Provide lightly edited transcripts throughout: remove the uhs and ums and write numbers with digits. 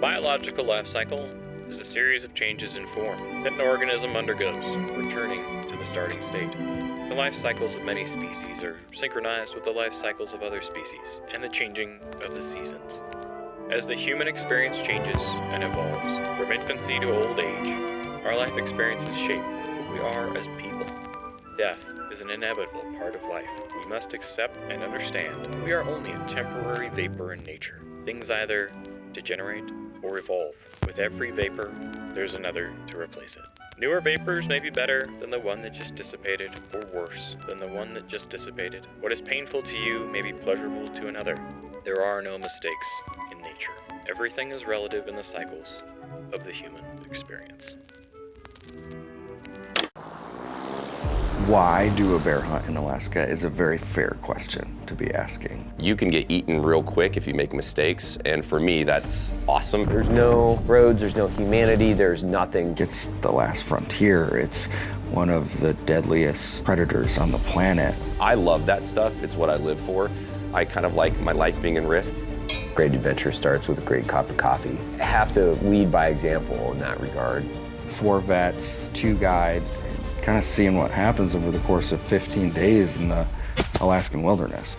Biological life cycle is a series of changes in form that an organism undergoes, returning to the starting state. The life cycles of many species are synchronized with the life cycles of other species and the changing of the seasons. As the human experience changes and evolves, from infancy to old age, our life experiences shape who we are as people. Death is an inevitable part of life. We must accept and understand we are only a temporary vapor in nature. Things either degenerate or evolve. With every vapor, there's another to replace it. Newer vapors may be better than the one that just dissipated, or worse than the one that just dissipated. What is painful to you may be pleasurable to another. There are no mistakes in nature. Everything is relative in the cycles of the human experience. Why do a bear hunt in Alaska is a very fair question to be asking. You can get eaten real quick if you make mistakes, and for me, that's awesome. There's no roads, there's no humanity, there's nothing. It's the last frontier. It's one of the deadliest predators on the planet. I love that stuff. It's what I live for. I kind of like my life being in risk. Great adventure starts with a great cup of coffee. I have to lead by example in that regard. 4 vets, 2 guides, kind of seeing what happens over the course of 15 days in the Alaskan wilderness.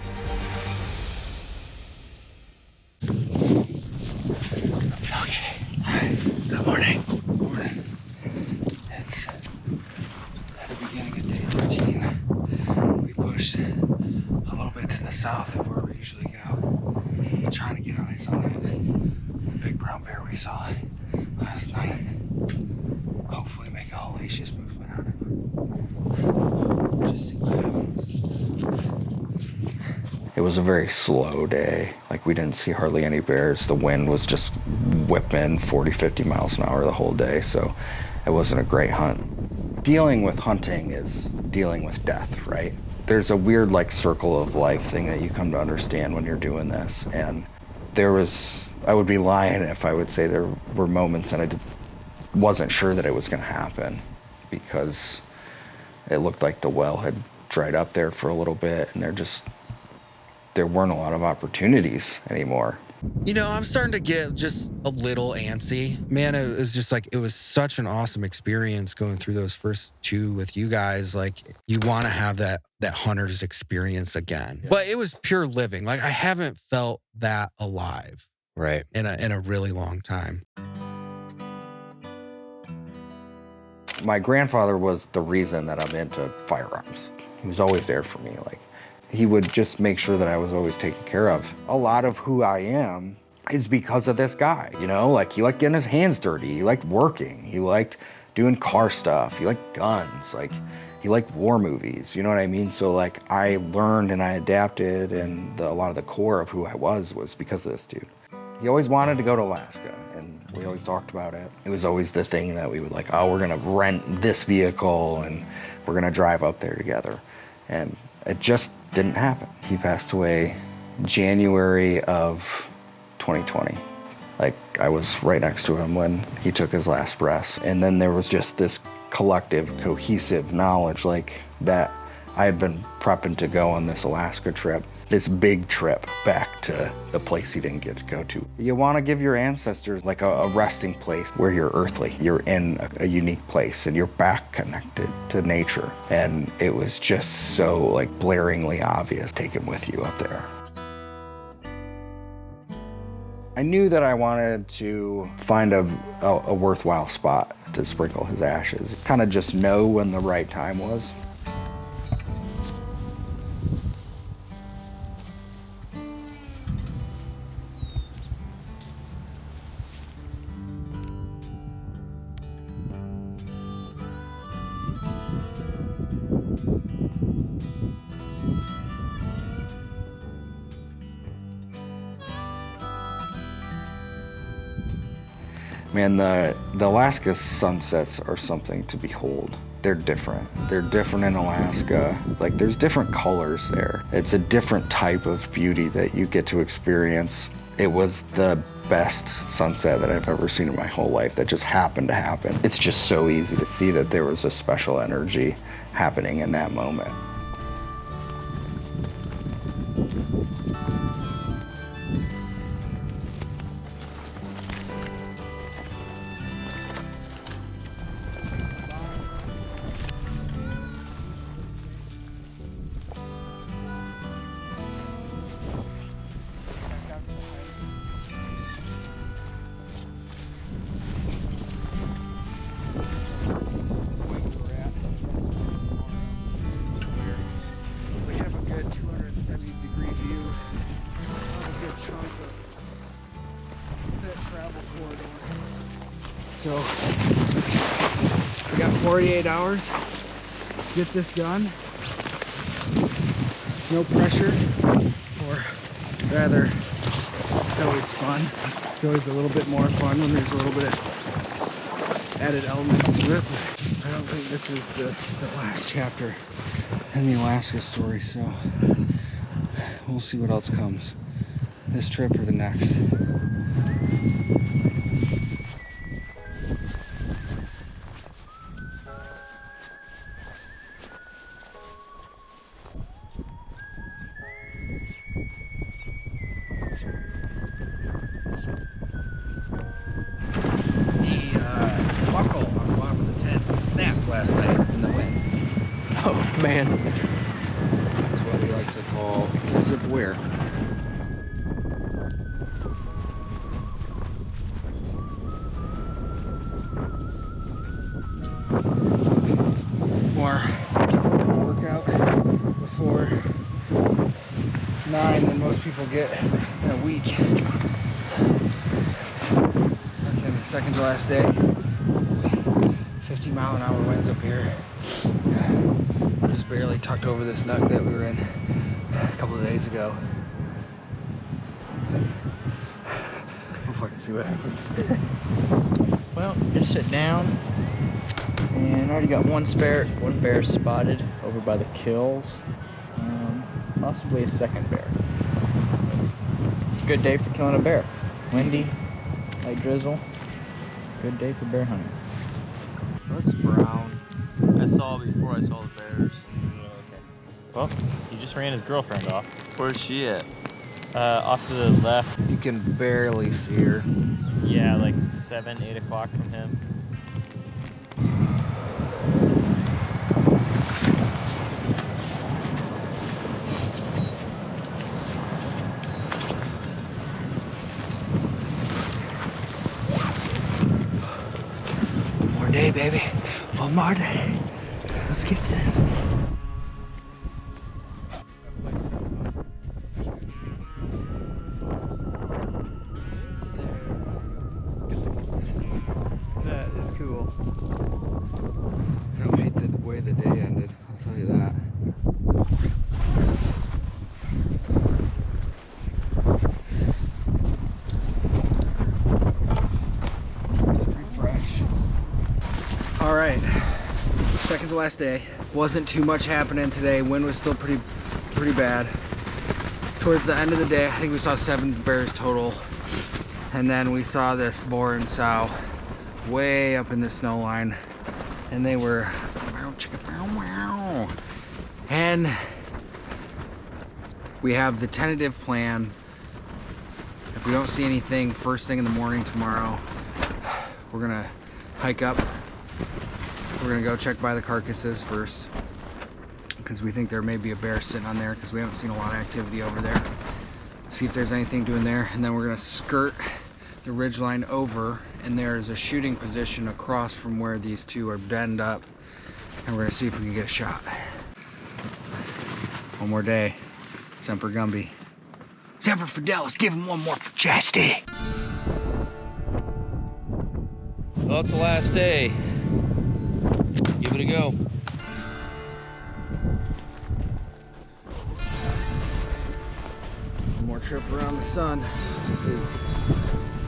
Okay. Hi. Good morning. Good morning. It's at the beginning of day 13. We pushed a little bit to the south of where we usually go. Trying to get eyes on that big brown bear we saw last night. Hopefully make a hellacious movement out of it. Just see what happens. It was a very slow day. Like, we didn't see hardly any bears. The wind was just whipping 40, 50 miles an hour the whole day, so it wasn't a great hunt. Dealing with hunting is dealing with death, right? There's a weird, like, circle of life thing that you come to understand when you're doing this, and I would be lying if I would say there were moments and I wasn't sure that it was gonna happen, because it looked like the well had dried up there for a little bit, and there weren't a lot of opportunities anymore. You know, I'm starting to get just a little antsy. Man, it was just like, it was such an awesome experience going through those first 2 with you guys. Like, you want to have that hunter's experience again. Yeah. But it was pure living. Like, I haven't felt that alive. Right. In a really long time. My grandfather was the reason that I'm into firearms. He was always there for me. Like, he would just make sure that I was always taken care of. A lot of who I am is because of this guy, you know? Like, he liked getting his hands dirty. He liked working. He liked doing car stuff. He liked guns. Like, he liked war movies, you know what I mean? So, like, I learned and I adapted, and a lot of the core of who I was because of this dude. He always wanted to go to Alaska, and we always talked about it. It was always the thing that we would like, oh, we're gonna rent this vehicle and we're gonna drive up there together. And it just didn't happen. He passed away January of 2020. Like, I was right next to him when he took his last breaths. And then there was just this collective, cohesive knowledge, like, that I had been prepping to go on this Alaska trip, this big trip back to the place he didn't get to go to. You want to give your ancestors like a resting place where you're earthly. You're in a unique place and you're back connected to nature. And it was just so, like, blaringly obvious. Take him with you up there. I knew that I wanted to find a worthwhile spot to sprinkle his ashes. Kind of just know when the right time was. Man, the Alaska sunsets are something to behold. They're different. They're different in Alaska. Like, there's different colors there. It's a different type of beauty that you get to experience. It was the best sunset that I've ever seen in my whole life that just happened to happen. It's just so easy to see that there was a special energy happening in that moment. So we got 48 hours to get this done. No pressure, or rather, it's always fun. It's always a little bit more fun when there's a little bit of added elements to it. But I don't think this is the last chapter in the Alaska story, so we'll see what else comes. This trip or the next. Buckle on the bottom of the tent snapped last night in the wind. Oh man. That's what we like to call excessive wear. More workout before 9 than most people get in a week. It's fucking second to last day. 50-mile-an-hour winds up here. Just barely tucked over this nook that we were in a couple of days ago. We'll fucking see what happens. Well, just sit down. And I already got one bear spotted over by the kills. Possibly a second bear. Good day for killing a bear. Windy, light drizzle. Good day for bear hunting. Looks brown. I saw before I saw the bears. Okay. Well, he just ran his girlfriend off. Where's she at? Off to the left. You can barely see her. Yeah, like 7, 8 o'clock from him. One more day, baby. One more day. Let's get this. That is cool. I don't hate the way the day ended, I'll tell you that. It's pretty fresh. All right, second to last day. Wasn't too much happening today. Wind was still pretty bad. Towards the end of the day, I think we saw 7 bears total. And then we saw this boar and sow way up in the snow line. And they were, and we have the tentative plan. If we don't see anything first thing in the morning tomorrow, we're gonna hike up. We're gonna go check by the carcasses first, because we think there may be a bear sitting on there, because we haven't seen a lot of activity over there. See if there's anything doing there, and then we're gonna skirt the ridgeline over, and there's a shooting position across from where these two are denned up, and we're gonna see if we can get a shot. One more day. Semper Gumby. Semper Fidelis, give him one more for chastity. Well, it's the last day. Give it a go. One more trip around the sun. This is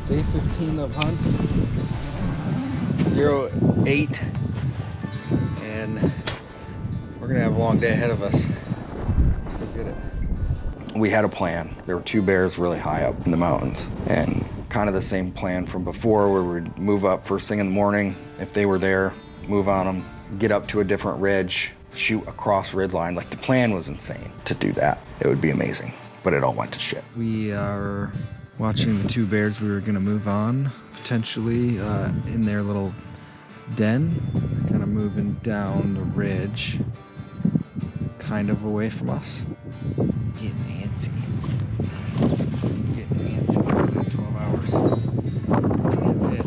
day 15 of hunt. 08. And we're gonna have a long day ahead of us. Let's go get it. We had a plan. There were 2 bears really high up in the mountains, and kind of the same plan from before, where we'd move up first thing in the morning. If they were there, move on them, get up to a different ridge, shoot across ridgeline. Like, the plan was insane to do that. It would be amazing, but it all went to shit. We are watching the 2 bears we were gonna move on, potentially in their little den, kind of moving down the ridge, kind of away from us. Getting antsy. Getting antsy in 12 hours. That's it.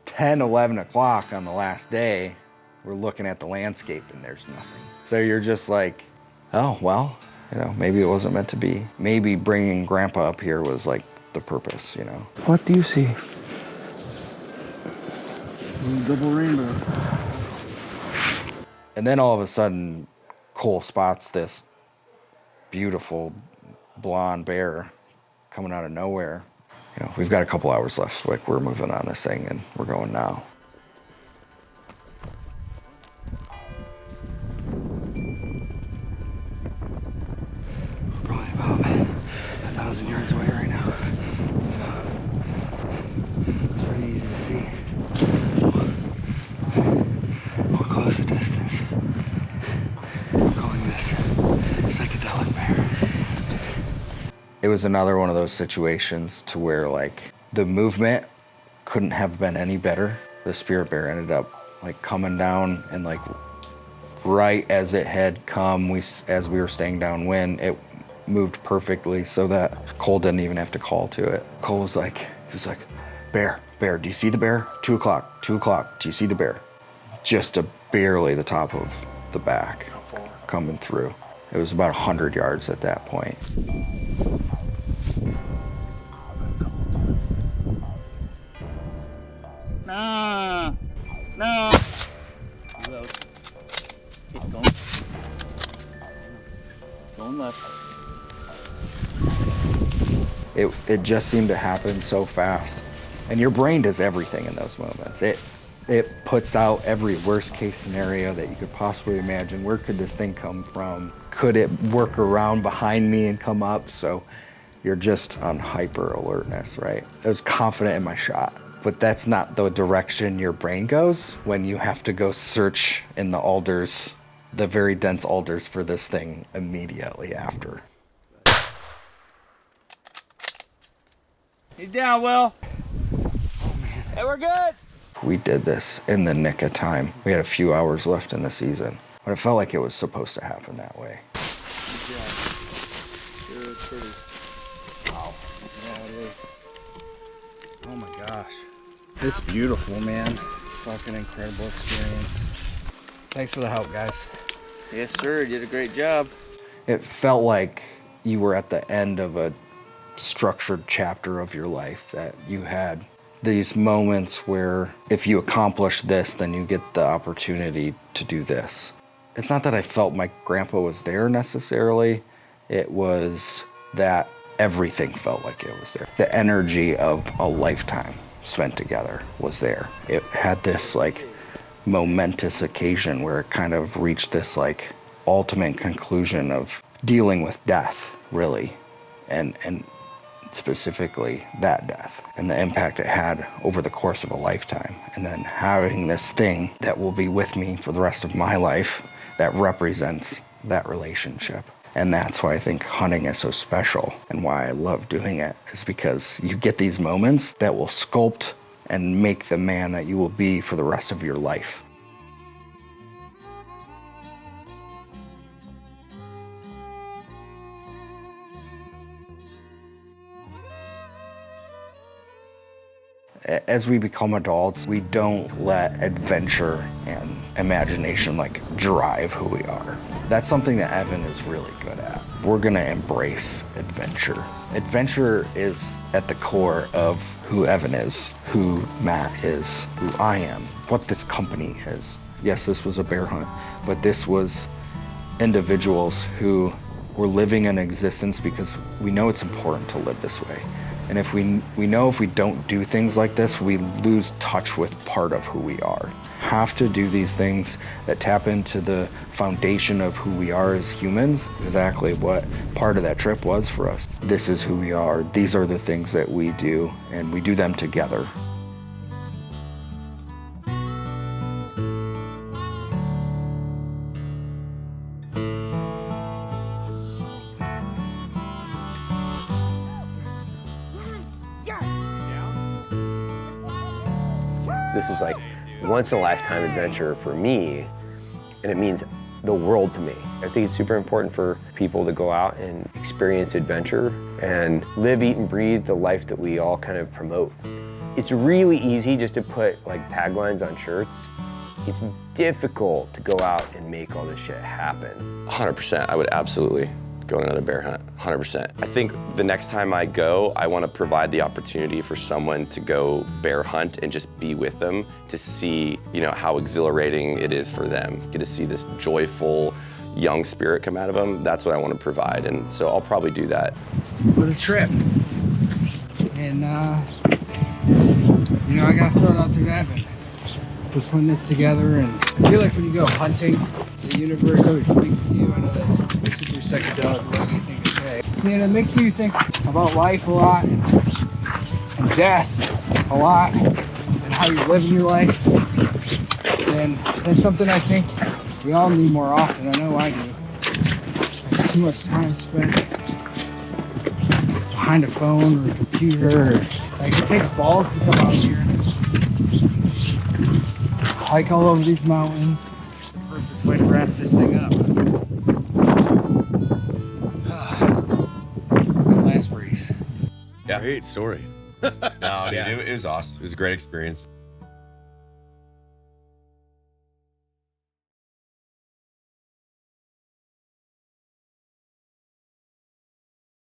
10, 11 o'clock on the last day, we're looking at the landscape and there's nothing. So you're just like, oh, well, you know, maybe it wasn't meant to be. Maybe bringing Grandpa up here was like the purpose, you know. What do you see? Double rainbow. And then all of a sudden, Cole spots this beautiful blonde bear coming out of nowhere. You know, we've got a couple hours left. Like, we're moving on this thing and we're going now. Probably about 1,000 yards away right now. It's pretty easy to see. We'll close the distance. I'm calling this Psychedelic Bear. It was another one of those situations to where, like, the movement couldn't have been any better. The spirit bear ended up, like, coming down, and, like, right as it had come, as we were staying downwind, it moved perfectly so that Cole didn't even have to call to it. Cole was like, he was like, bear, do you see the bear? 2 o'clock, do you see the bear? Just barely the top of the back coming through. It was about 100 yards at that point. No. Keep going. Going left. It just seemed to happen so fast. And your brain does everything in those moments. It puts out every worst case scenario that you could possibly imagine. Where could this thing come from? Could it work around behind me and come up? So you're just on hyper alertness, right? I was confident in my shot, but that's not the direction your brain goes when you have to go search in the alders, the very dense alders, for this thing immediately after. He's down, Will. Hey, we're good. We did this in the nick of time. We had a few hours left in the season, but it felt like it was supposed to happen that way. Wow. Yeah, it is. Oh my gosh. It's beautiful, man. Fucking incredible experience. Thanks for the help, guys. Yes, sir. You did a great job. It felt like you were at the end of a structured chapter of your life, that you had these moments where if you accomplish this, then you get the opportunity to do this. It's not that I felt my grandpa was there necessarily. It was that everything felt like it was there. The energy of a lifetime spent together was there. It had this, like, momentous occasion where it kind of reached this, like, ultimate conclusion of dealing with death, really, and specifically that death and the impact it had over the course of a lifetime. And then having this thing that will be with me for the rest of my life that represents that relationship. And that's why I think hunting is so special, and why I love doing it, is because you get these moments that will sculpt and make the man that you will be for the rest of your life. As we become adults, we don't let adventure and imagination, like, drive who we are. That's something that Evan is really good at. We're gonna embrace adventure. Adventure is at the core of who Evan is, who Matt is, who I am, what this company is. Yes, this was a bear hunt, but this was individuals who were living an existence because we know it's important to live this way. And if we know if we don't do things like this, we lose touch with part of who we are. Have to do these things that tap into the foundation of who we are as humans. Exactly what part of that trip was for us. This is who we are. These are the things that we do, and we do them together. This is like once in a lifetime adventure for me, and it means the world to me. I think it's super important for people to go out and experience adventure and live, eat, and breathe the life that we all kind of promote. It's really easy just to put, like, taglines on shirts. It's difficult to go out and make all this shit happen. 100%, I would absolutely go on another bear hunt, 100%. I think the next time I go, I want to provide the opportunity for someone to go bear hunt and just be with them to see, you know, how exhilarating it is for them. Get to see this joyful, young spirit come out of them. That's what I want to provide, and so I'll probably do that. What a trip. And, you know, I gotta throw it out there to Evan for putting this together. And I feel like when you go hunting, the universe always speaks to you. I know that's super psychedelic, whatever you think to say. And it makes you think about life a lot and death a lot and how you're living your life. And that's something I think we all need more often. I know I do. There's too much time spent behind a phone or a computer. Like, it takes balls to come out here, hike all over these mountains. It's a perfect way to wrap this thing up. Last breeze. Yeah. Great story. No, dude, it was awesome. It was a great experience.